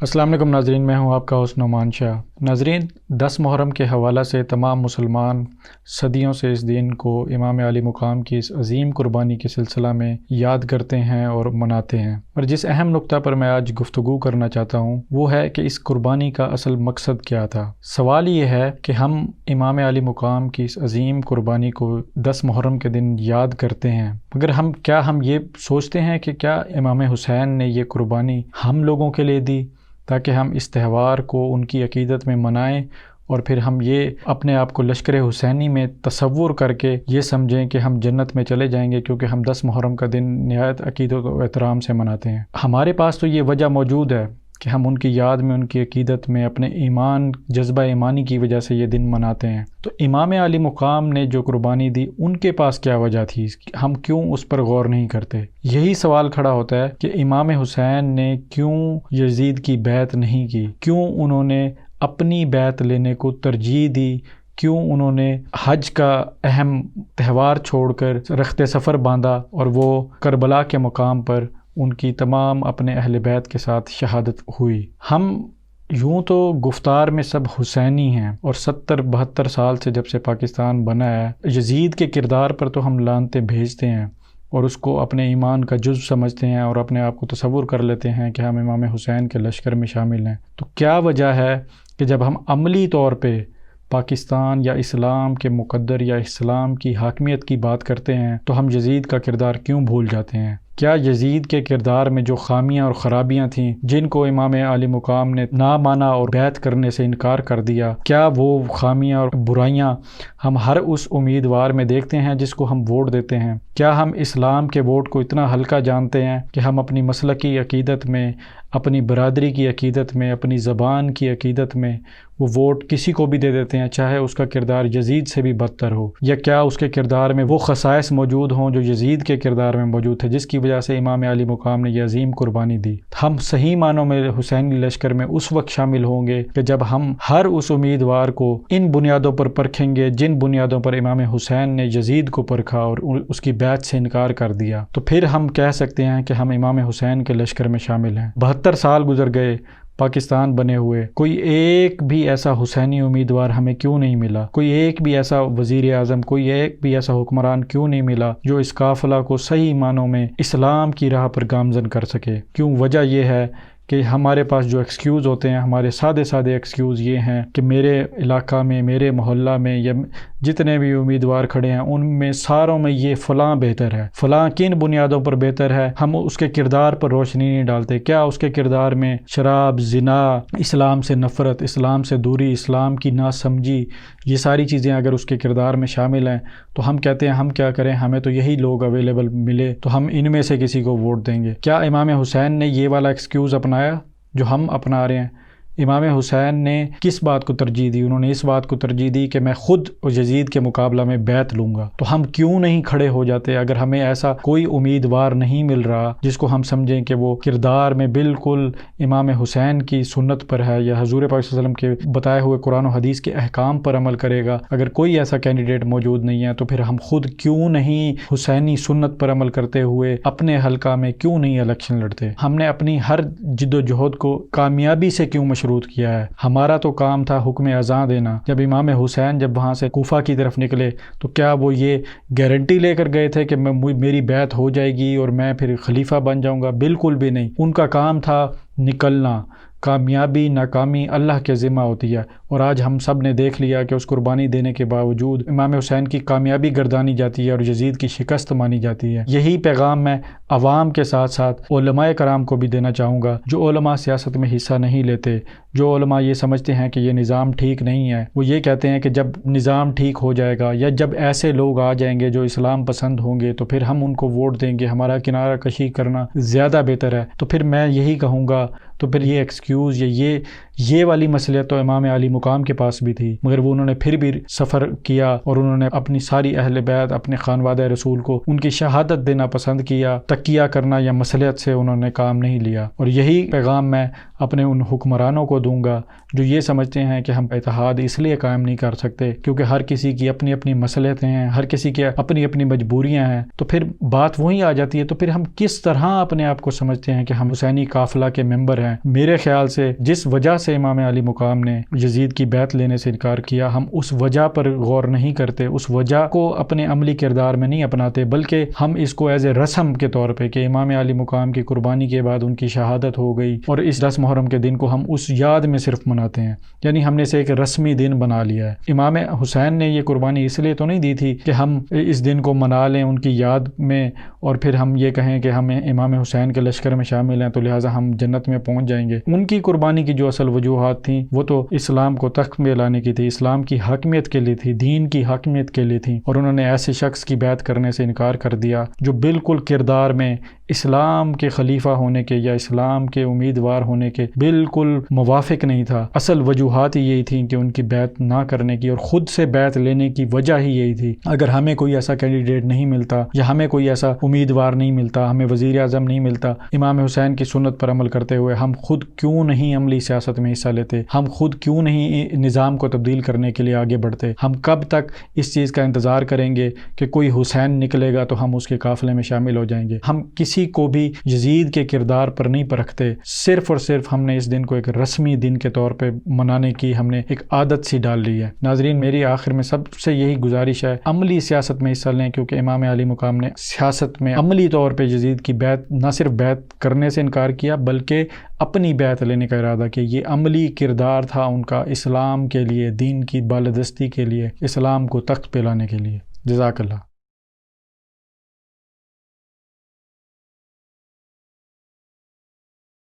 السلام علیکم ناظرین، میں ہوں آپ کا ہوسٹ نعمان شاہ۔ ناظرین، 10 محرم کے حوالہ سے تمام مسلمان صدیوں سے اس دن کو امام عالی مقام کی اس عظیم قربانی کے سلسلہ میں یاد کرتے ہیں اور مناتے ہیں۔ اور جس اہم نقطہ پر میں آج گفتگو کرنا چاہتا ہوں وہ ہے کہ اس قربانی کا اصل مقصد کیا تھا۔ سوال یہ ہے کہ ہم امام عالی مقام کی اس عظیم قربانی کو 10 محرم کے دن یاد کرتے ہیں، مگر ہم یہ سوچتے ہیں کہ کیا امام حسین نے یہ قربانی ہم لوگوں کے لیے دی تاکہ ہم اس تہوار کو ان کی عقیدت میں منائیں، اور پھر ہم یہ اپنے آپ کو لشکر حسینی میں تصور کر کے یہ سمجھیں کہ ہم جنت میں چلے جائیں گے کیونکہ ہم 10 محرم کا دن نہایت عقیدت و احترام سے مناتے ہیں۔ ہمارے پاس تو یہ وجہ موجود ہے کہ ہم ان کی یاد میں، ان کی عقیدت میں، اپنے ایمان، جذبہ ایمانی کی وجہ سے یہ دن مناتے ہیں۔ تو امام عالی مقام نے جو قربانی دی ان کے پاس کیا وجہ تھی، ہم کیوں اس پر غور نہیں کرتے؟ یہی سوال کھڑا ہوتا ہے کہ امام حسین نے کیوں یزید کی بیعت نہیں کی، کیوں انہوں نے اپنی بیعت لینے کو ترجیح دی، کیوں انہوں نے حج کا اہم تہوار چھوڑ کر رخت سفر باندھا اور وہ کربلا کے مقام پر ان کی تمام اپنے اہل بیت کے ساتھ شہادت ہوئی۔ ہم یوں تو گفتار میں سب حسینی ہیں، اور 70-72 سال سے جب سے پاکستان بنا ہے، یزید کے کردار پر تو ہم لعنتیں بھیجتے ہیں اور اس کو اپنے ایمان کا جزو سمجھتے ہیں اور اپنے آپ کو تصور کر لیتے ہیں کہ ہم امام حسین کے لشکر میں شامل ہیں۔ تو کیا وجہ ہے کہ جب ہم عملی طور پہ پاکستان یا اسلام کے مقدر یا اسلام کی حاکمیت کی بات کرتے ہیں تو ہم یزید کا کردار کیوں بھول جاتے ہیں؟ کیا یزید کے کردار میں جو خامیاں اور خرابیاں تھیں جن کو امام عالی مقام نے نہ مانا اور بیعت کرنے سے انکار کر دیا، کیا وہ خامیاں اور برائیاں ہم ہر اس امیدوار میں دیکھتے ہیں جس کو ہم ووٹ دیتے ہیں؟ کیا ہم اسلام کے ووٹ کو اتنا ہلکا جانتے ہیں کہ ہم اپنی مسلکی عقیدت میں، اپنی برادری کی عقیدت میں، اپنی زبان کی عقیدت میں وہ ووٹ کسی کو بھی دے دیتے ہیں چاہے اس کا کردار یزید سے بھی بدتر ہو؟ یا کیا اس کے کردار میں وہ خصائص موجود ہوں جو یزید کے کردار میں موجود تھے جس کی وجہ سے امام علی مقام نے یہ عظیم قربانی دی؟ ہم صحیح معنوں میں حسینی لشکر میں اس وقت شامل ہوں گے کہ جب ہم ہر اس امیدوار کو ان بنیادوں پر پرکھیں گے جن بنیادوں پر امام حسین نے یزید کو پرکھا اور اس کی بیعت سے انکار کر دیا، تو پھر ہم کہہ سکتے ہیں کہ ہم امام حسین کے لشکر میں شامل ہیں۔ 72 سال گزر گئے پاکستان بنے ہوئے، کوئی ایک بھی ایسا حسینی امیدوار ہمیں کیوں نہیں ملا؟ کوئی ایک بھی ایسا وزیر اعظم، کوئی ایک بھی ایسا حکمران کیوں نہیں ملا جو اس قافلہ کو صحیح معنوں میں اسلام کی راہ پر گامزن کر سکے؟ کیوں؟ وجہ یہ ہے کہ ہمارے پاس جو ایکسکیوز ہوتے ہیں، ہمارے سادے ایکسکیوز یہ ہیں کہ میرے علاقہ میں، میرے محلہ میں، یا جتنے بھی امیدوار کھڑے ہیں ان میں ساروں میں یہ فلاں بہتر ہے۔ فلاں کن بنیادوں پر بہتر ہے؟ ہم اس کے کردار پر روشنی نہیں ڈالتے۔ کیا اس کے کردار میں شراب، زنا، اسلام سے نفرت، اسلام سے دوری، اسلام کی ناسمجھی، یہ ساری چیزیں اگر اس کے کردار میں شامل ہیں تو ہم کہتے ہیں ہم کیا کریں، ہمیں تو یہی لوگ اویلیبل ملے تو ہم ان میں سے کسی کو ووٹ دیں گے۔ کیا امام حسین نے یہ والا ایکسکیوز اپنایا جو ہم اپنا رہے ہیں؟ امام حسین نے کس بات کو ترجیح دی؟ انہوں نے اس بات کو ترجیح دی کہ میں خود یزید کے مقابلہ میں بیعت لوں گا۔ تو ہم کیوں نہیں کھڑے ہو جاتے اگر ہمیں ایسا کوئی امیدوار نہیں مل رہا جس کو ہم سمجھیں کہ وہ کردار میں بالکل امام حسین کی سنت پر ہے یا حضور پاک صلی اللہ علیہ وسلم کے بتائے ہوئے قرآن و حدیث کے احکام پر عمل کرے گا؟ اگر کوئی ایسا کینڈیڈیٹ موجود نہیں ہے تو پھر ہم خود کیوں نہیں حسینی سنت پر عمل کرتے ہوئے اپنے حلقہ میں کیوں نہیں الیکشن لڑتے؟ ہم نے اپنی ہر جد و جہد کو کامیابی سے کیوں مشروط کیا ہے؟ ہمارا تو کام تھا حکم اذان دینا۔ جب امام حسین جب وہاں سے کوفہ کی طرف نکلے تو کیا وہ یہ گارنٹی لے کر گئے تھے کہ میری بیعت ہو جائے گی اور میں پھر خلیفہ بن جاؤں گا؟ بالکل بھی نہیں۔ ان کا کام تھا نکلنا۔ کامیابی ناکامی اللہ کے ذمہ ہوتی ہے، اور آج ہم سب نے دیکھ لیا کہ اس قربانی دینے کے باوجود امام حسین کی کامیابی گردانی جاتی ہے اور یزید کی شکست مانی جاتی ہے۔ یہی پیغام میں عوام کے ساتھ ساتھ علماء کرام کو بھی دینا چاہوں گا۔ جو علماء سیاست میں حصہ نہیں لیتے، جو علماء یہ سمجھتے ہیں کہ یہ نظام ٹھیک نہیں ہے، وہ یہ کہتے ہیں کہ جب نظام ٹھیک ہو جائے گا یا جب ایسے لوگ آ جائیں گے جو اسلام پسند ہوں گے تو پھر ہم ان کو ووٹ دیں گے، ہمارا کنارہ کشی کرنا زیادہ بہتر ہے۔ تو پھر میں یہی کہوں گا، تو پھر یہ ایکسکیوز یا یہ والی مسئلہ تو امام علی مقام کے پاس بھی تھی، مگر وہ انہوں نے پھر بھی سفر کیا اور انہوں نے اپنی ساری اہل بیت، اپنے خانوادہ رسول کو ان کی شہادت دینا پسند کیا۔ تقیہ کرنا یا مصلحت سے انہوں نے کام نہیں لیا، اور یہی پیغام میں اپنے ان حکمرانوں کو دوں گا جو یہ سمجھتے ہیں کہ ہم اتحاد اس لیے قائم نہیں کر سکتے کیونکہ ہر کسی کی اپنی اپنی مصلحتیں ہیں، ہر کسی کی اپنی اپنی مجبوریاں ہیں، تو پھر بات وہی آ جاتی ہے۔ تو پھر ہم کس طرح اپنے آپ کو سمجھتے ہیں کہ ہم حسینی قافلہ کے ممبر ہیں؟ میرے خیال سے جس وجہ سے امام علی مقام نے یزید کی بیعت لینے سے انکار کیا، ہم اس وجہ پر غور نہیں کرتے، اس وجہ کو اپنے عملی کردار میں نہیں اپناتے، بلکہ ہم اس کو ایز اے رسم کے طور پہ کہ امام علی مقام کی قربانی کے بعد ان کی شہادت ہو گئی اور اس 10 محرم کے دن کو ہم اس یاد میں صرف مناتے ہیں، یعنی ہم نے اسے ایک رسمی دن بنا لیا ہے۔ امام حسین نے یہ قربانی اس لیے تو نہیں دی تھی کہ ہم اس دن کو منا لیں ان کی یاد میں اور پھر ہم یہ کہیں کہ ہم امام حسین کے لشکر میں شامل ہیں تو لہٰذا ہم جنت میں پہنچ جائیں گے۔ ان کی قربانی کی جو اصل وجوہات تھیں وہ تو اسلام کو تخت میں لانے کی تھی، اسلام کی حاکمیت کے لیے تھی، دین کی حاکمیت کے لیے تھی، اور انہوں نے ایسے شخص کی بیعت کرنے سے انکار کر دیا جو بالکل کردار میں اسلام کے خلیفہ ہونے کے یا اسلام کے امیدوار ہونے کے بالکل موافق نہیں تھا۔ اصل وجوہات ہی یہی تھیں کہ ان کی بیعت نہ کرنے کی، اور خود سے بیعت لینے کی وجہ ہی یہی تھی۔ اگر ہمیں کوئی ایسا کینڈیڈیٹ نہیں ملتا یا ہمیں کوئی ایسا امیدوار نہیں ملتا، ہمیں وزیر اعظم نہیں ملتا، امام حسین کی سنت پر عمل کرتے ہوئے ہم خود کیوں نہیں عملی سیاست میں حصہ لیتے؟ ہم خود کیوں نہیں نظام کو تبدیل کرنے کے لیے آگے بڑھتے؟ ہم کب تک اس چیز کا انتظار کریں گے کہ کوئی حسین نکلے گا تو ہم اس کے قافلے میں شامل ہو جائیں گے؟ ہم کسی کو بھی یزید کے کردار پر نہیں پرکھتے، صرف اور صرف ہم نے اس دن کو ایک رسمی دن کے طور پہ منانے کی ہم نے ایک عادت سی ڈال لی ہے۔ ناظرین، میری آخر میں سب سے یہی گزارش ہے، عملی سیاست میں حصہ لیں، کیونکہ امام علی مقام نے سیاست میں عملی طور پہ یزید کی بیعت نہ صرف بیعت کرنے سے انکار کیا بلکہ اپنی بیعت لینے کا ارادہ کیا۔ یہ عملی کردار تھا ان کا اسلام کے لیے، دین کی بالادستی کے لیے، اسلام کو تخت پہ لانے کے لیے۔ جزاک اللہ۔